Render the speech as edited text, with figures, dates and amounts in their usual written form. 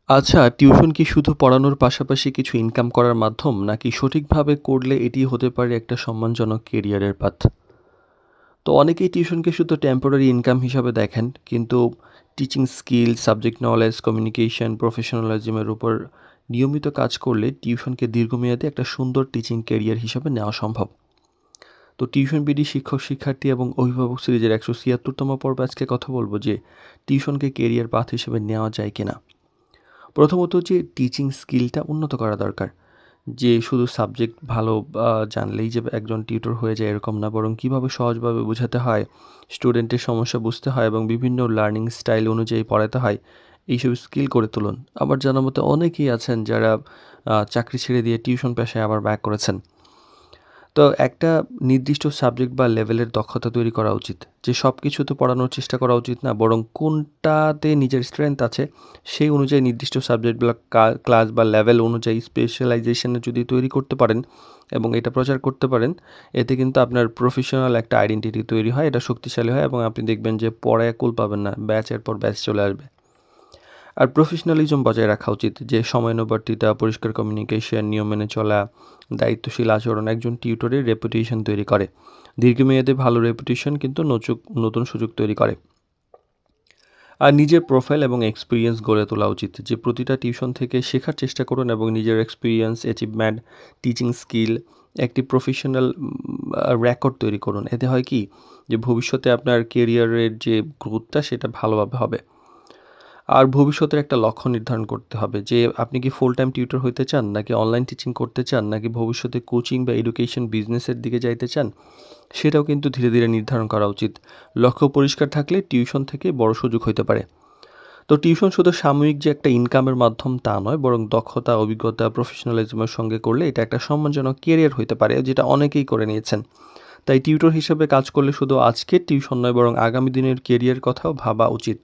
আচ্ছা, টিউশন কি শুধু পড়ানোর পাশাপাশি কিছু ইনকাম করার মাধ্যম? নাকি সঠিকভাবে করলে এটি হতে পারে একটা সম্মানজনক কেরিয়ারের পাথ? তো অনেকেই টিউশনকে শুধু টেম্পোরারি ইনকাম হিসাবে দেখেন, কিন্তু teaching skill, subject knowledge, communication, প্রফেশনালিজমের উপর নিয়মিত কাজ করলে টিউশনকে দীর্ঘমেয়াদে একটা সুন্দর টিচিং কেরিয়ার হিসাবে নেওয়া সম্ভব। তো টিউশন বিডি শিক্ষক, শিক্ষার্থী এবং অভিভাবক সিরিজের ১৭৬তম পর্বে আজকে কথা বলব যে টিউশনকে কেরিয়ার পাথ হিসেবে নেওয়া যায় কিনা। প্রথমত যে টিচিং স্কিলটা উন্নত করা দরকার। যে শুধু সাবজেক্ট ভালো জানলেই যে একজন টিউটর হয়ে যায় এরকম না, বরং কীভাবে সহজভাবে বোঝাতে হয়, স্টুডেন্টের সমস্যা বুঝতে হয় এবং বিভিন্ন লার্নিং স্টাইল অনুযায়ী পড়াতে হয়, এইসব স্কিল করে তুলুন। আবার জানার মতো অনেকেই আছেন যারা চাকরি ছেড়ে দিয়ে টিউশন পেশায় আবার ব্যাক করেছেন। তো একটা নির্দিষ্ট সাবজেক্ট বা লেভেলের দক্ষতা তৈরি করা উচিত। যে সব কিছুতে পড়ানোর চেষ্টা করা উচিত না, বরং কোনটাতে নিজের স্ট্রেংথ আছে সেই অনুযায়ী নির্দিষ্ট সাবজেক্টগুলো ক্লাস বা লেভেল অনুযায়ী স্পেশালাইজেশনে যদি তৈরি করতে পারেন এবং এটা প্রচার করতে পারেন, এতে কিন্তু আপনার প্রফেশনাল একটা আইডেন্টিটি তৈরি হয়, এটা শক্তিশালী হয় এবং আপনি দেখবেন যে পড়ায় কুল পাবেন না, ব্যাচের পর ব্যাচ চলে আসবে। আর প্রফেশনালিজম বজায় রাখা উচিত, যে সময়ানুবর্তিতা, পরিষ্কার কমিউনিকেশন, নিয়ম মেনে চলা, দায়িত্বশীল আচরণ একজন টিউটরের রেপুটেশন তৈরি করে। দীর্ঘমেয়াদে ভালো রেপুটেশন কিন্তু নতুন সুযোগ তৈরি করে। আর নিজের প্রোফাইল এবং এক্সপিরিয়েন্স গড়ে তোলা উচিত, যে প্রতিটা টিউশন থেকে শেখার চেষ্টা করুন এবং নিজের এক্সপিরিয়েন্স, অ্যাচিভমেন্ট, টিচিং স্কিল একটি প্রফেশনাল রেকর্ড তৈরি করুন। এতে হয় কি, যে ভবিষ্যতে আপনার কেরিয়ারের যে গ্রোথটা সেটা ভালোভাবে হবে। আর ভবিষ্যতের একটা লক্ষ্য নির্ধারণ করতে হবে, যে আপনি কি ফুল টাইম টিউটর হইতে চান, নাকি অনলাইন টিচিং করতে চান, নাকি ভবিষ্যতে কোচিং বা এডুকেশন বিজনেসের দিকে যাইতে চান, সেটাও কিন্তু ধীরে ধীরে নির্ধারণ করা উচিত। লক্ষ্য পরিষ্কার থাকলে টিউশন থেকে বড় সুযোগ হইতে পারে। তো টিউশন শুধু সাময়িক যে একটা ইনকামের মাধ্যম তা নয়, বরং দক্ষতা, অভিজ্ঞতা, প্রফেশনালিজমের সঙ্গে করলে এটা একটা সম্মানজনক কেরিয়ার হইতে পারে, যেটা অনেকেই করে নিয়েছেন। তাই টিউটর হিসেবে কাজ করলে শুধু আজকের টিউশন নয়, বরং আগামী দিনের কেরিয়ার কথাও ভাবা উচিত।